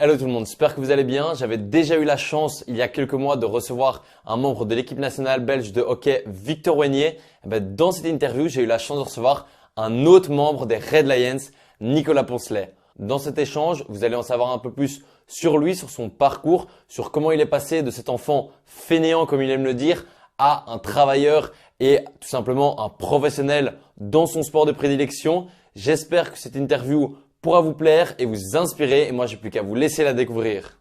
Hello tout le monde, j'espère que vous allez bien. J'avais déjà eu la chance il y a quelques mois de recevoir un membre de l'équipe nationale belge de hockey, Victor Wenier. Dans cette interview, j'ai eu la chance de recevoir un autre membre des Red Lions, Nicolas Poncelet. Dans cet échange, vous allez en savoir un peu plus sur lui, sur son parcours, sur comment il est passé de cet enfant fainéant, comme il aime le dire, à un travailleur et tout simplement un professionnel dans son sport de prédilection. J'espère que cette interview pourra vous plaire et vous inspirer. Et moi, j'ai plus qu'à vous laisser la découvrir.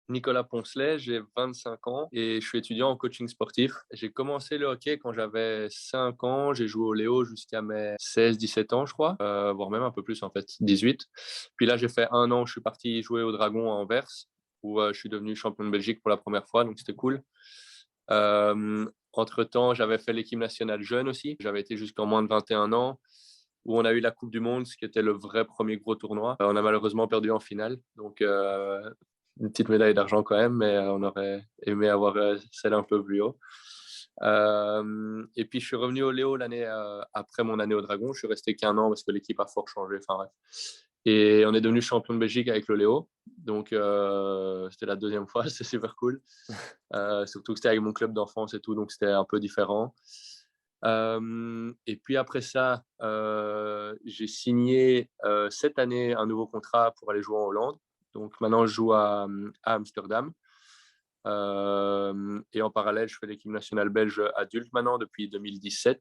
Nicolas Poncelet, j'ai 25 ans et je suis étudiant en coaching sportif. J'ai commencé le hockey quand j'avais 5 ans. J'ai joué au Léo jusqu'à mes 16-17 ans, je crois, voire même un peu plus en fait, 18. Puis là, j'ai fait un an, je suis parti jouer au Dragon à Anvers, où je suis devenu champion de Belgique pour la première fois, donc c'était cool. Entre-temps, j'avais fait l'équipe nationale jeune aussi. J'avais été jusqu'en moins de 21 ans, où on a eu la Coupe du Monde, ce qui était le vrai premier gros tournoi. On a malheureusement perdu en finale, donc une petite médaille d'argent quand même, mais on aurait aimé avoir celle un peu plus haut. Et puis je suis revenu au Léo l'année après mon année au Dragon. Je suis resté qu'un an parce que l'équipe a fort changé. Enfin bref. Et on est devenu champion de Belgique avec le Léo. Donc c'était la deuxième fois, c'est super cool. Surtout que c'était avec mon club d'enfance et tout, donc c'était un peu différent. Et puis après ça, j'ai signé cette année un nouveau contrat pour aller jouer en Hollande. Donc maintenant, je joue à Amsterdam. Et en parallèle, je fais l'équipe nationale belge adulte maintenant depuis 2017.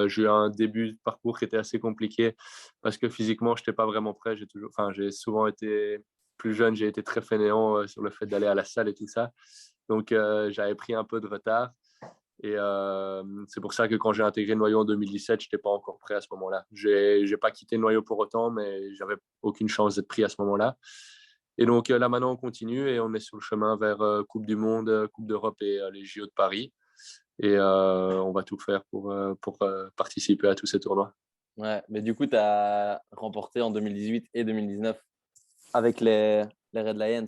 J'ai eu un début de parcours qui était assez compliqué parce que physiquement, je n'étais pas vraiment prêt. J'ai souvent été plus jeune, j'ai été très fainéant sur le fait d'aller à la salle et tout ça. Donc, j'avais pris un peu de retard. Et c'est pour ça que quand j'ai intégré le noyau en 2017, je n'étais pas encore prêt à ce moment-là. Je n'ai pas quitté le noyau pour autant, mais j'avais aucune chance d'être pris à ce moment-là. Et donc là, maintenant, on continue et on est sur le chemin vers Coupe du Monde, Coupe d'Europe et les JO de Paris. Et on va tout faire pour participer à tous ces tournois. Ouais, mais du coup, tu as remporté en 2018 et 2019 avec les Red Lions.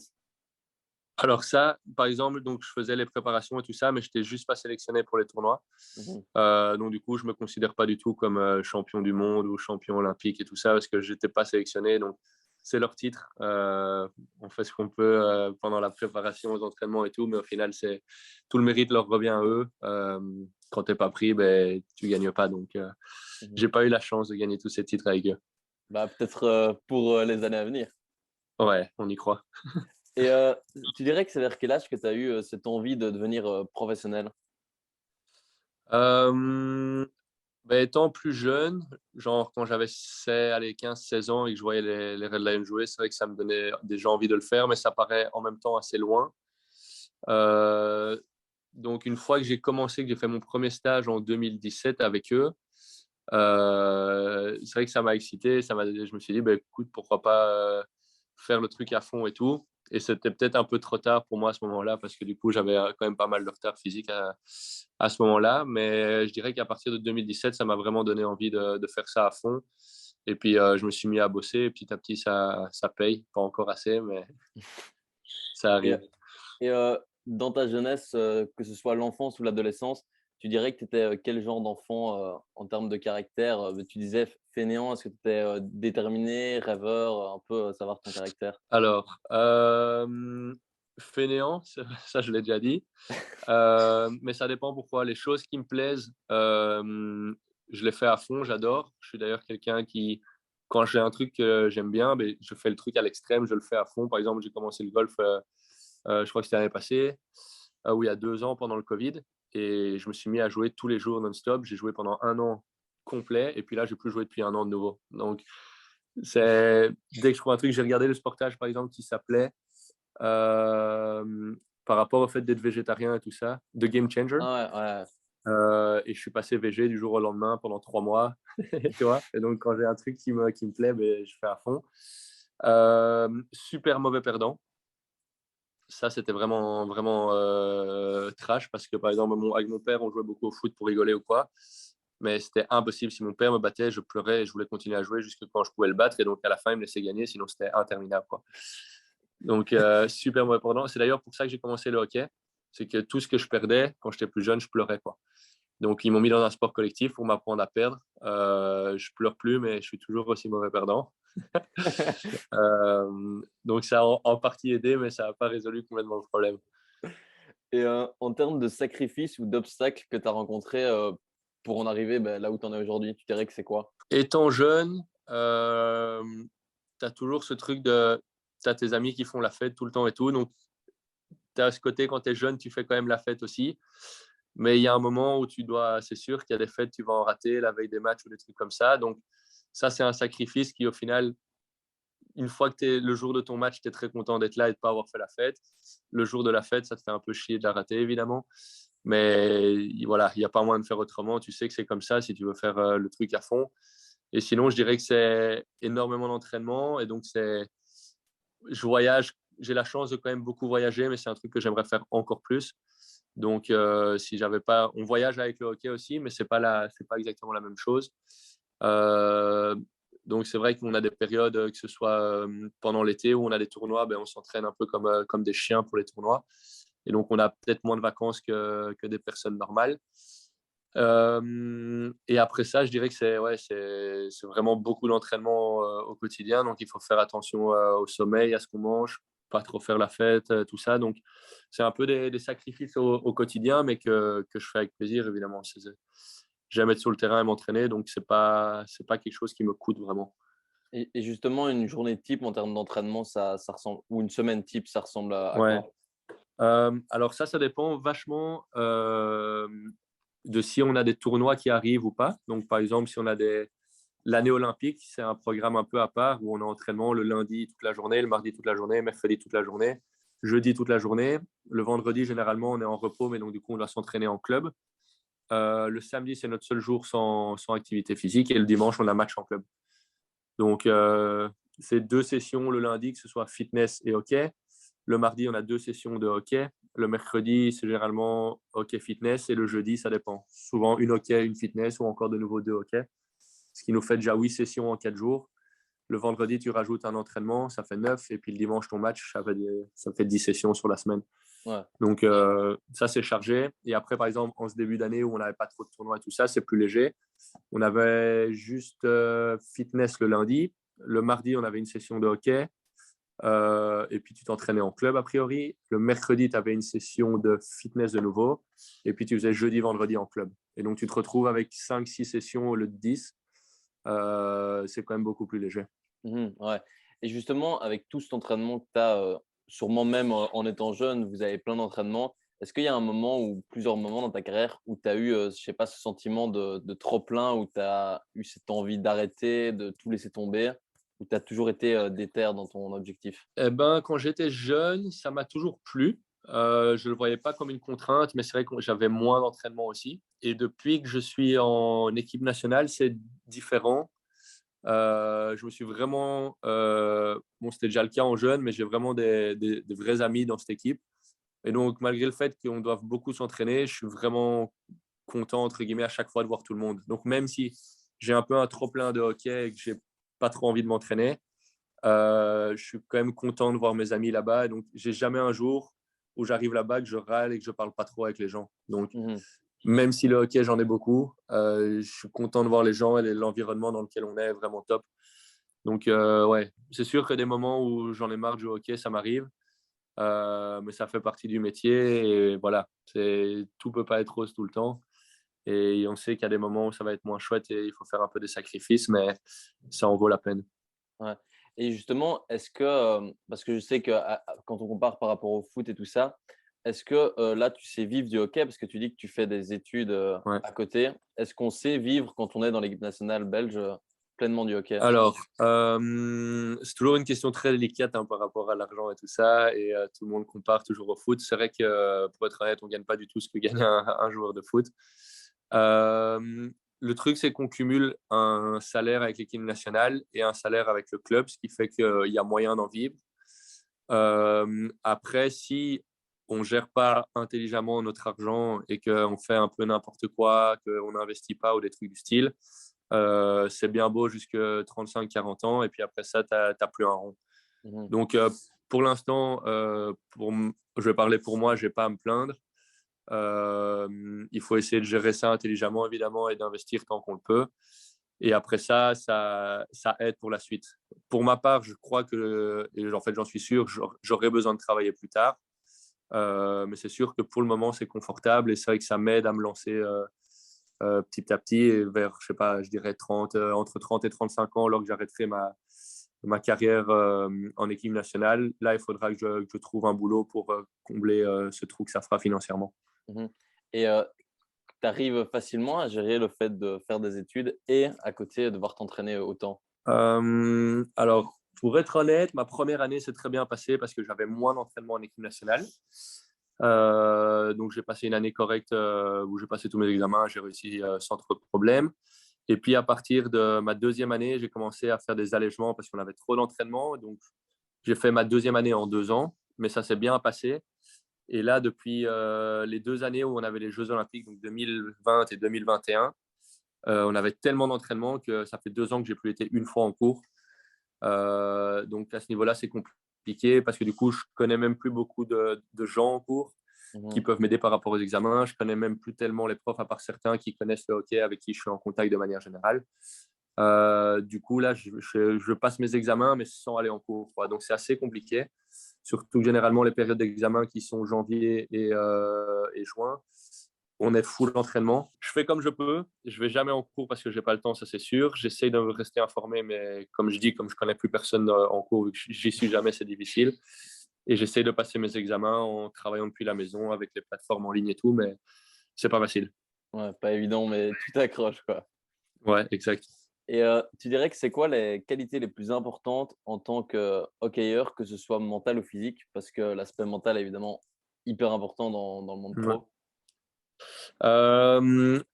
Alors ça, par exemple, donc je faisais les préparations et tout ça, mais je n'étais juste pas sélectionné pour les tournois. Mhm. Donc du coup, je me considère pas du tout comme champion du monde ou champion olympique et tout ça parce que j'étais pas sélectionné. Donc c'est leur titre. On fait ce qu'on peut pendant la préparation aux entraînements et tout, mais au final, c'est tout le mérite leur revient à eux. Quand t'es pas pris, ben tu gagnes pas. Donc Mhm. j'ai pas eu la chance de gagner tous ces titres avec eux. Bah, peut-être pour les années à venir. Ouais, on y croit. Et tu dirais que c'est vers quel âge que tu as eu cette envie de devenir professionnel? Euh, Ben, étant plus jeune, genre quand j'avais 15-16 ans et que je voyais les Red Lions jouer, c'est vrai que ça me donnait déjà envie de le faire, mais ça paraît en même temps assez loin. Euh, donc une fois que j'ai commencé, que j'ai fait mon premier stage en 2017 avec eux, c'est vrai que ça m'a excité. Je me suis dit, ben, écoute, pourquoi pas faire le truc à fond et tout. Et c'était peut-être un peu trop tard pour moi à ce moment-là, parce que du coup, j'avais quand même pas mal de retard physique à ce moment-là. Mais je dirais qu'à partir de 2017, ça m'a vraiment donné envie de faire ça à fond. Et puis, je me suis mis à bosser. Et petit à petit, ça paye. Pas encore assez, mais ça Et, arrive. et dans ta jeunesse, que ce soit l'enfance ou l'adolescence, tu dirais que tu étais quel genre d'enfant en termes de caractère? Tu disais fainéant, est-ce que tu étais déterminé, rêveur, un peu savoir ton caractère? Alors, fainéant, ça je l'ai déjà dit. Mais ça dépend pourquoi. Les choses qui me plaisent, je les fais à fond, j'adore. Je suis d'ailleurs quelqu'un qui, quand j'ai un truc que j'aime bien, ben, je fais le truc à l'extrême, je le fais à fond. Par exemple, j'ai commencé le golf, je crois que c'était l'année passée, ou il y a 2 ans pendant le Covid. Et je me suis mis à jouer tous les jours non-stop. J'ai joué pendant un an complet. Et puis là, je n'ai plus joué depuis un an de nouveau. Donc, dès que je trouve un truc, j'ai regardé le sportage, par exemple, qui s'appelait par rapport au fait d'être végétarien et tout ça, The Game Changer. Ah ouais, ouais. Et je suis passé végé du jour au lendemain pendant 3 mois. Tu vois, et donc, quand j'ai un truc qui me plaît, ben, je fais à fond. Super mauvais perdant. Ça, c'était vraiment, vraiment trash parce que, par exemple, avec mon père, on jouait beaucoup au foot pour rigoler ou quoi. Mais c'était impossible. Si mon père me battait, je pleurais et je voulais continuer à jouer jusqu'à quand je pouvais le battre. Et donc, à la fin, il me laissait gagner, sinon c'était interminable, quoi. Donc, super mauvais perdant. C'est d'ailleurs pour ça que j'ai commencé le hockey. C'est que tout ce que je perdais quand j'étais plus jeune, je pleurais, quoi. Donc, ils m'ont mis dans un sport collectif pour m'apprendre à perdre. Je pleure plus, mais je suis toujours aussi mauvais perdant. Donc, ça a en partie aidé, mais ça n'a pas résolu complètement le problème. Et en termes de sacrifices ou d'obstacles que tu as rencontrés pour en arriver là où tu en es aujourd'hui, tu dirais que c'est quoi? Étant jeune, tu as toujours ce truc de... Tu as tes amis qui font la fête tout le temps et tout. Donc, tu as ce côté, quand tu es jeune, tu fais quand même la fête aussi. Mais il y a un moment où tu dois... C'est sûr qu'il y a des fêtes, tu vas en rater la veille des matchs ou des trucs comme ça. Donc, ça, c'est un sacrifice qui, au final, une fois que tu es le jour de ton match, tu es très content d'être là et de ne pas avoir fait la fête. Le jour de la fête, ça te fait un peu chier de la rater, évidemment. Mais voilà, il n'y a pas moyen de faire autrement. Tu sais que c'est comme ça si tu veux faire le truc à fond. Et sinon, je dirais que c'est énormément d'entraînement. Et donc, je voyage. J'ai la chance de quand même beaucoup voyager, mais c'est un truc que j'aimerais faire encore plus. Donc, si j'avais pas, on voyage avec le hockey aussi, mais c'est pas exactement la même chose. Euh, donc, c'est vrai qu'on a des périodes, que ce soit pendant l'été où on a des tournois, on s'entraîne un peu comme des chiens pour les tournois. Et donc, on a peut-être moins de vacances que des personnes normales. Et après ça, je dirais que c'est vraiment beaucoup d'entraînement au quotidien. Donc, il faut faire attention au sommeil, à ce qu'on mange, pas trop faire la fête, tout ça. Donc, c'est un peu des sacrifices au quotidien, mais que je fais avec plaisir, évidemment. J'aime être sur le terrain et m'entraîner, donc c'est pas quelque chose qui me coûte vraiment. Et justement, une journée type en termes d'entraînement, ça ressemble, ou une semaine type, ça ressemble à Ouais. quoi? Alors ça dépend vachement de si on a des tournois qui arrivent ou pas. Donc, par exemple, si on a l'année olympique, c'est un programme un peu à part où on a entraînement le lundi toute la journée, le mardi toute la journée, mercredi toute la journée, jeudi toute la journée. Le vendredi, généralement, on est en repos, mais donc du coup, on doit s'entraîner en club. Le samedi, c'est notre seul jour sans activité physique et le dimanche, on a match en club. Donc, c'est 2 sessions le lundi, que ce soit fitness et hockey. Le mardi, on a 2 sessions de hockey. Le mercredi, c'est généralement hockey fitness. Et le jeudi, ça dépend. Souvent, une hockey, une fitness ou encore de nouveau 2 hockey. Ce qui nous fait déjà 8 sessions en 4 jours. Le vendredi, tu rajoutes un entraînement, ça fait 9. Et puis le dimanche, ton match, ça fait 10 sessions sur la semaine. Ouais. Donc, ça, c'est chargé. Et après, par exemple, en ce début d'année où on n'avait pas trop de tournois et tout ça, c'est plus léger. On avait juste fitness le lundi. Le mardi, on avait une session de hockey. Et puis, tu t'entraînais en club, a priori. Le mercredi, tu avais une session de fitness de nouveau. Et puis, tu faisais jeudi, vendredi en club. Et donc, tu te retrouves avec 5-6 sessions au lieu de 10. C'est quand même beaucoup plus léger. Ouais. Et justement, avec tout cet entraînement que tu as, sûrement même en étant jeune, vous avez plein d'entraînements. Est-ce qu'il y a un moment ou plusieurs moments dans ta carrière où tu as eu, je sais pas, ce sentiment de trop-plein, où tu as eu cette envie d'arrêter, de tout laisser tomber, où tu as toujours été déter dans ton objectif? Eh ben, quand j'étais jeune, ça m'a toujours plu. Je ne le voyais pas comme une contrainte, mais c'est vrai que j'avais moins d'entraînement aussi. Et depuis que je suis en équipe nationale, c'est différent. Je me suis vraiment, bon, c'était déjà le cas en jeune, mais j'ai vraiment des vrais amis dans cette équipe. Et donc, malgré le fait qu'on doive beaucoup s'entraîner, je suis vraiment content, entre guillemets, à chaque fois de voir tout le monde. Donc, même si j'ai un peu un trop-plein de hockey et que j'ai pas trop envie de m'entraîner, je suis quand même content de voir mes amis là-bas. Et donc, j'ai jamais un jour où j'arrive là-bas, que je râle et que je parle pas trop avec les gens. Donc, Mmh. même si le hockey, j'en ai beaucoup, je suis content de voir les gens et l'environnement dans lequel on est vraiment top. Donc, ouais, c'est sûr que des moments où j'en ai marre du hockey, ça m'arrive. Mais ça fait partie du métier. Et voilà, tout peut pas être rose tout le temps. Et on sait qu'il y a des moments où ça va être moins chouette et il faut faire un peu des sacrifices, mais ça en vaut la peine. Ouais. Et justement, est-ce que, parce que je sais que quand on compare par rapport au foot et tout ça, est-ce que là, tu sais vivre du hockey parce que tu dis que tu fais des études Ouais. à côté. Est-ce qu'on sait vivre quand on est dans l'équipe nationale belge pleinement du hockey? Alors, c'est toujours une question très délicate hein, par rapport à l'argent et tout ça, et tout le monde compare toujours au foot. C'est vrai que, pour être honnête, on gagne pas du tout ce que gagne un joueur de foot. Euh, le truc, c'est qu'on cumule un salaire avec l'équipe nationale et un salaire avec le club, ce qui fait qu'il y a moyen d'en vivre. Après, si on gère pas intelligemment notre argent et qu'on fait un peu n'importe quoi, qu'on n'investit pas ou des trucs du style, c'est bien beau jusque 35-40 ans et puis après ça, tu n'as plus un rond. Mhm. Donc, pour l'instant, je vais parler pour moi, je n'ai pas à me plaindre. Il faut essayer de gérer ça intelligemment, évidemment, et d'investir tant qu'on le peut. Et après ça aide pour la suite. Pour ma part, je crois que, et en fait, j'en suis sûr, j'aurai besoin de travailler plus tard. Mais c'est sûr que pour le moment, c'est confortable et c'est vrai que ça m'aide à me lancer petit à petit et vers, je sais pas, je dirais entre 30 et 35 ans, alors que j'arrêterai ma carrière en équipe nationale. Là, il faudra que je trouve un boulot pour combler ce trou que ça fera financièrement. Mhm. Et tu arrives facilement à gérer le fait de faire des études et à côté devoir t'entraîner autant? Alors, pour être honnête, ma première année s'est très bien passée parce que j'avais moins d'entraînement en équipe nationale. Donc, j'ai passé une année correcte où j'ai passé tous mes examens, j'ai réussi sans trop de problèmes. Et puis, à partir de ma deuxième année, j'ai commencé à faire des allègements parce qu'on avait trop d'entraînement. Donc, j'ai fait ma deuxième année en 2 ans, mais ça s'est bien passé. Et là, depuis les 2 années où on avait les Jeux Olympiques, donc 2020 et 2021, on avait tellement d'entraînement que ça fait 2 ans que j'ai plus été une fois en cours. Donc à ce niveau-là, c'est compliqué parce que du coup, je connais même plus beaucoup de gens en cours qui Mhm. peuvent m'aider par rapport aux examens. Je connais même plus tellement les profs, à part certains qui connaissent le hockey avec qui je suis en contact de manière générale. Du coup, là, je passe mes examens, mais sans aller en cours, quoi. Donc c'est assez compliqué. Surtout que généralement, les périodes d'examen qui sont janvier et juin, on est full d'entraînement. Je fais comme je peux. Je vais jamais en cours parce que j'ai pas le temps, ça c'est sûr. J'essaye de rester informé, mais comme je dis, comme je connais plus personne en cours, vu que j'y suis jamais, c'est difficile. Et j'essaye de passer mes examens en travaillant depuis la maison avec les plateformes en ligne et tout, mais c'est pas facile. Ouais, pas évident, mais tu t'accroches, quoi. Ouais, exact. Et tu dirais que c'est quoi les qualités les plus importantes en tant que hockeyeur, que ce soit mental ou physique? Parce que l'aspect mental est évidemment hyper important dans le monde Ouais. pro.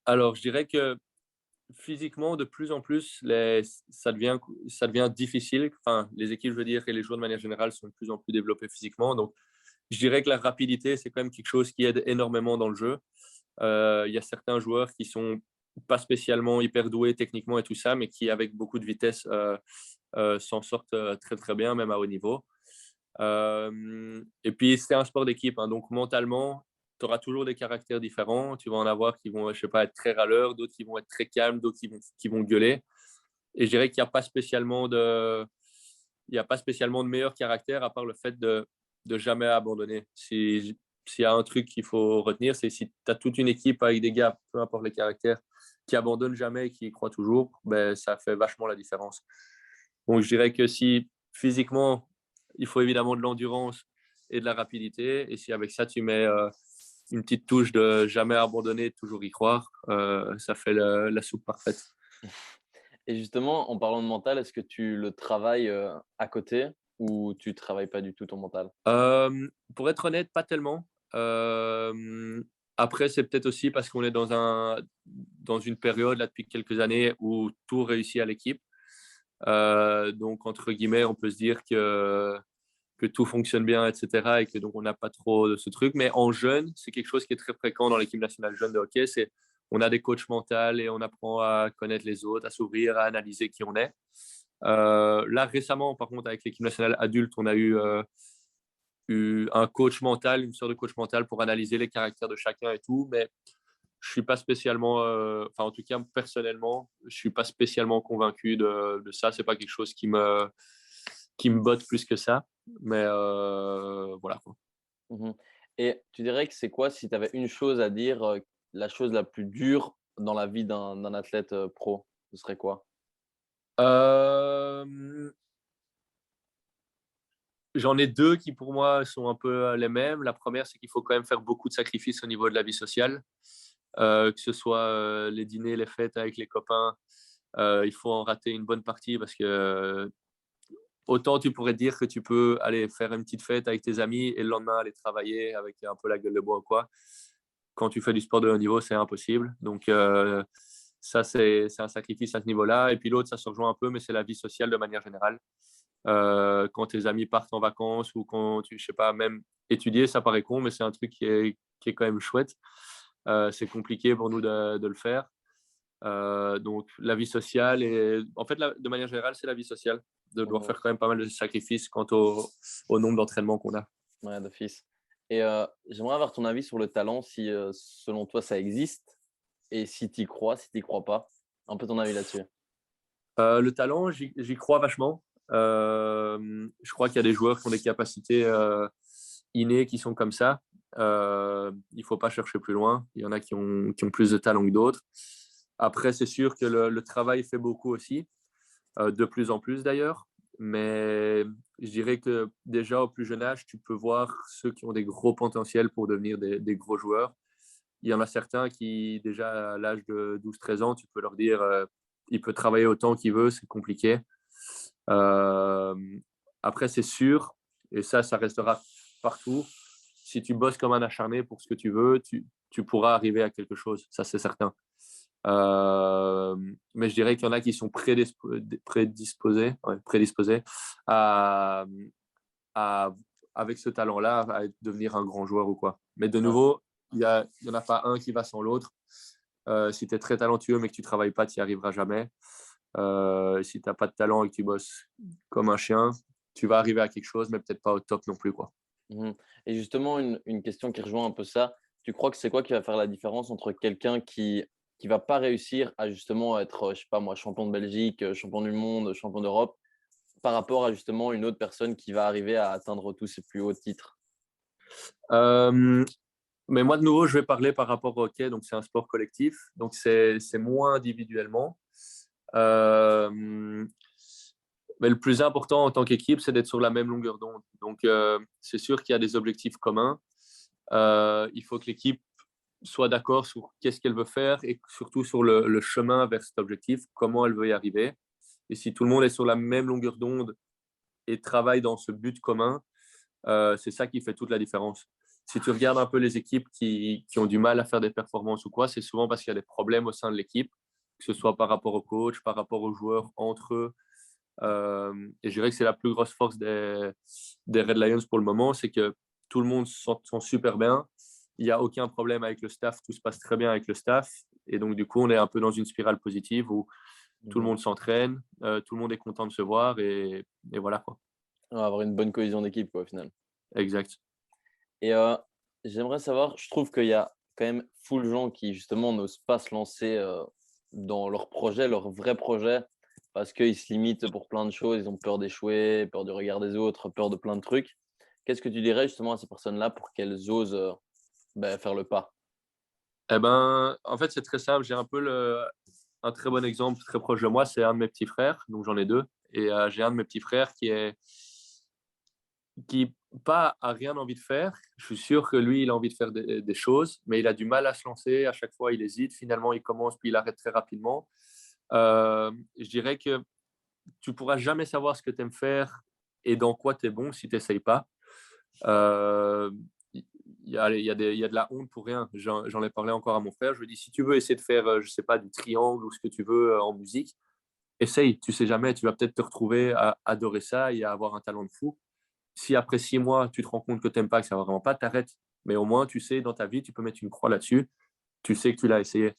Alors, je dirais que physiquement, de plus en plus, ça devient difficile. Enfin, les équipes, je veux dire, et les joueurs de manière générale sont de plus en plus développés physiquement. Donc, je dirais que la rapidité, c'est quand même quelque chose qui aide énormément dans le jeu. Il y a certains joueurs qui sont pas spécialement hyper doués techniquement et tout ça, mais qui, avec beaucoup de vitesse, s'en sortent très, très bien, même à haut niveau. Et puis, c'est un sport d'équipe, hein, donc mentalement, tu auras toujours des caractères différents. Tu vas en avoir qui vont, je sais pas, être très râleurs, d'autres qui vont être très calmes, d'autres qui vont gueuler. Et je dirais qu'il n'y a pas spécialement il y a pas spécialement de meilleur caractère à part le fait de jamais abandonner. S'il y a un truc qu'il faut retenir, c'est si tu as toute une équipe avec des gars, peu importe les caractères, qui abandonnent jamais et qui y croient toujours, ben, ça fait vachement la différence. Donc, je dirais que si physiquement, il faut évidemment de l'endurance et de la rapidité, et si avec ça, tu mets une petite touche de jamais abandonner, toujours y croire, ça fait la soupe parfaite. Et justement, en parlant de mental, est-ce que tu le travailles à côté ou tu travailles pas du tout ton mental? Pour être honnête, pas tellement. Après, c'est peut-être aussi parce qu'on est dans une période là, depuis quelques années où tout réussit à l'équipe. Donc, entre guillemets, on peut se dire que tout fonctionne bien, etc. Et que donc on n'a pas trop de ce truc. Mais en jeune, c'est quelque chose qui est très fréquent dans l'équipe nationale jeune de hockey. C'est on a des coachs mentaux et on apprend à connaître les autres, à s'ouvrir, à analyser qui on est. Là, récemment, par contre, avec l'équipe nationale adulte, on a eu un coach mental, une sorte de coach mental pour analyser les caractères de chacun et tout. Mais je suis pas spécialement, enfin en tout cas personnellement, je suis pas spécialement convaincu de ça. C'est pas quelque chose qui me botte plus que ça. Mais voilà quoi. Mhm. Et tu dirais que c'est quoi, si tu avais une chose à dire, la chose la plus dure dans la vie d'un athlète pro, ce serait quoi? Euh, J'en ai deux qui pour moi sont un peu les mêmes. La première, c'est qu'il faut quand même faire beaucoup de sacrifices au niveau de la vie sociale, que ce soit les dîners, les fêtes avec les copains. Il faut en rater une bonne partie parce que autant tu pourrais te dire que tu peux aller faire une petite fête avec tes amis et le lendemain aller travailler avec un peu la gueule de bois ou quoi. Quand tu fais du sport de haut niveau, c'est impossible. Donc, ça, c'est un sacrifice à ce niveau-là. Et puis l'autre, ça se rejoint un peu, mais c'est la vie sociale de manière générale. Quand tes amis partent en vacances ou quand tu, je sais pas, même étudier, ça paraît con, mais c'est un truc qui est quand même chouette. C'est compliqué pour nous de le faire. Donc, la vie sociale et en fait, de manière générale, c'est la vie sociale de devoir Mhm. faire quand même pas mal de sacrifices quant au nombre d'entraînements qu'on a. Ouais, d'office. Et j'aimerais avoir ton avis sur le talent, si selon toi ça existe et si tu y crois, si tu y crois pas. Un peu ton avis là-dessus. Le talent, j'y crois vachement. Je crois qu'il y a des joueurs qui ont des capacités innées qui sont comme ça. Il ne faut pas chercher plus loin. Il y en a qui ont plus de talent que d'autres. Après, c'est sûr que le travail fait beaucoup aussi, de plus en plus d'ailleurs. Mais je dirais que déjà au plus jeune âge, tu peux voir ceux qui ont des gros potentiels pour devenir des gros joueurs. Il y en a certains qui, déjà à l'âge de 12-13 ans, tu peux leur dire il peut travailler autant qu'il veut, c'est compliqué. Euh, Après, c'est sûr, et ça restera partout. Si tu bosses comme un acharné pour ce que tu veux, tu pourras arriver à quelque chose, ça c'est certain. Mais je dirais qu'il y en a qui sont prédisposés à, à, avec ce talent-là, à devenir un grand joueur ou quoi. Mais de Ouais. nouveau, il y en a pas un qui va sans l'autre. Si tu es très talentueux mais que tu ne travailles pas, tu n'y arriveras jamais. Si tu n'as pas de talent et que tu bosses comme un chien, tu vas arriver à quelque chose, mais peut-être pas au top non plus, quoi. Mhm. Et justement, une question qui rejoint un peu ça. Tu crois que c'est quoi qui va faire la différence entre quelqu'un qui va pas réussir à justement être, je sais pas moi, champion de Belgique, champion du monde, champion d'Europe, par rapport à justement une autre personne qui va arriver à atteindre tous ses plus hauts titres? Euh, mais moi, de nouveau, je vais parler par rapport au hockey. Donc, c'est un sport collectif. Donc, c'est moins individuellement. Euh, mais le plus important en tant qu'équipe, c'est d'être sur la même longueur d'onde. Donc, c'est sûr qu'il y a des objectifs communs. Il faut que l'équipe soit d'accord sur qu'est-ce qu'elle veut faire et surtout sur le chemin vers cet objectif, comment elle veut y arriver. Et si tout le monde est sur la même longueur d'onde et travaille dans ce but commun, c'est ça qui fait toute la différence. Si tu regardes un peu les équipes qui ont du mal à faire des performances ou quoi, c'est souvent parce qu'il y a des problèmes au sein de l'équipe, que ce soit par rapport au coach, par rapport aux joueurs entre eux. Et je dirais que c'est la plus grosse force des Red Lions pour le moment, c'est que tout le monde se sent super bien. Il n'y a aucun problème avec le staff, tout se passe très bien avec le staff. Et donc, du coup, on est un peu dans une spirale positive où tout le Mhm. monde s'entraîne, tout le monde est content de se voir et voilà quoi. On va avoir une bonne cohésion d'équipe, quoi, au final. Exact. Et j'aimerais savoir, je trouve qu'il y a quand même full gens qui justement n'osent pas se lancer dans leur projet, leur vrai projet, parce qu'ils se limitent pour plein de choses, ils ont peur d'échouer, peur du regard des autres, peur de plein de trucs. Qu'est-ce que tu dirais justement à ces personnes-là pour qu'elles osent faire le pas? Eh ben, en fait, c'est très simple. J'ai un peu un très bon exemple très proche de moi, c'est un de mes petits frères, donc j'en ai deux. Et j'ai un de mes petits frères qui pas a rien envie de faire. Je suis sûr que lui, il a envie de faire des choses, mais il a du mal à se lancer. À chaque fois, il hésite. Finalement, il commence, puis il arrête très rapidement. Je dirais que tu pourras jamais savoir ce que tu aimes faire et dans quoi tu es bon si tu n'essayes pas. Euh, il y a de la honte pour rien. J'en ai parlé encore à mon frère. Je lui ai dit, si tu veux essayer de faire, je sais pas, du triangle ou ce que tu veux en musique, essaye. Tu sais jamais. Tu vas peut-être te retrouver à adorer ça et à avoir un talent de fou. Si après 6 mois, tu te rends compte que tu n'aimes pas, que ça va vraiment pas, t'arrêtes. Mais au moins, tu sais, dans ta vie, tu peux mettre une croix là-dessus. Tu sais que tu l'as essayé.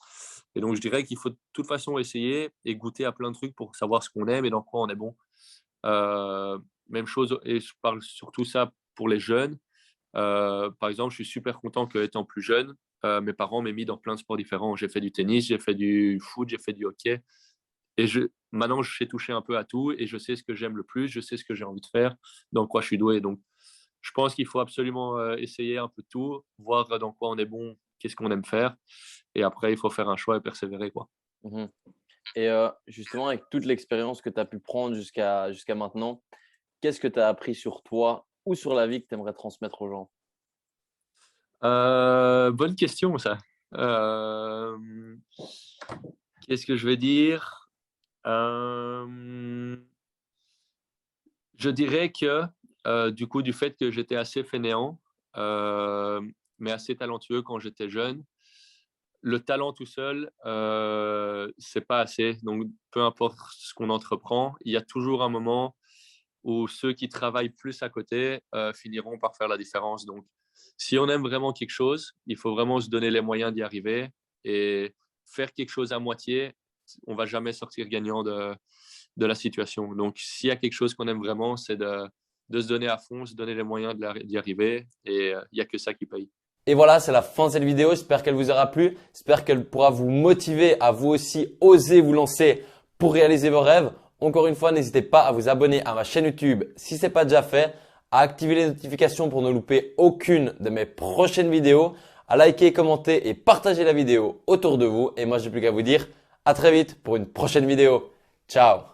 Et donc, je dirais qu'il faut de toute façon essayer et goûter à plein de trucs pour savoir ce qu'on aime et dans quoi on est bon. Euh, Même chose, et je parle surtout ça pour les jeunes. Par exemple, je suis super content qu'étant plus jeune, mes parents m'aient mis dans plein de sports différents. J'ai fait du tennis, j'ai fait du foot, j'ai fait du hockey. Et maintenant, je sais toucher un peu à tout et je sais ce que j'aime le plus, je sais ce que j'ai envie de faire, dans quoi je suis doué. Donc, je pense qu'il faut absolument essayer un peu de tout, voir dans quoi on est bon, qu'est-ce qu'on aime faire. Et après, il faut faire un choix et persévérer, quoi. Mhm. Et justement, avec toute l'expérience que tu as pu prendre jusqu'à maintenant, qu'est-ce que tu as appris sur toi ou sur la vie que tu aimerais transmettre aux gens? Bonne question, ça. Euh, Qu'est-ce que je vais dire? Euh, je dirais que du coup, du fait que j'étais assez fainéant, euh, mais assez talentueux quand j'étais jeune, le talent tout seul, c'est pas assez. Donc, peu importe ce qu'on entreprend, il y a toujours un moment où ceux qui travaillent plus à côté finiront par faire la différence. Donc, si on aime vraiment quelque chose, il faut vraiment se donner les moyens d'y arriver et faire quelque chose à moitié, on va jamais sortir gagnant de la situation. Donc, s'il y a quelque chose qu'on aime vraiment, c'est de se donner à fond, se donner les moyens d'y arriver. Et il n'y a que ça qui paye. Et voilà, c'est la fin de cette vidéo. J'espère qu'elle vous aura plu. J'espère qu'elle pourra vous motiver à vous aussi oser vous lancer pour réaliser vos rêves. Encore une fois, n'hésitez pas à vous abonner à ma chaîne YouTube si ce n'est pas déjà fait, à activer les notifications pour ne louper aucune de mes prochaines vidéos, à liker, commenter et partager la vidéo autour de vous. Et moi, je n'ai plus qu'à vous dire à très vite pour une prochaine vidéo. Ciao!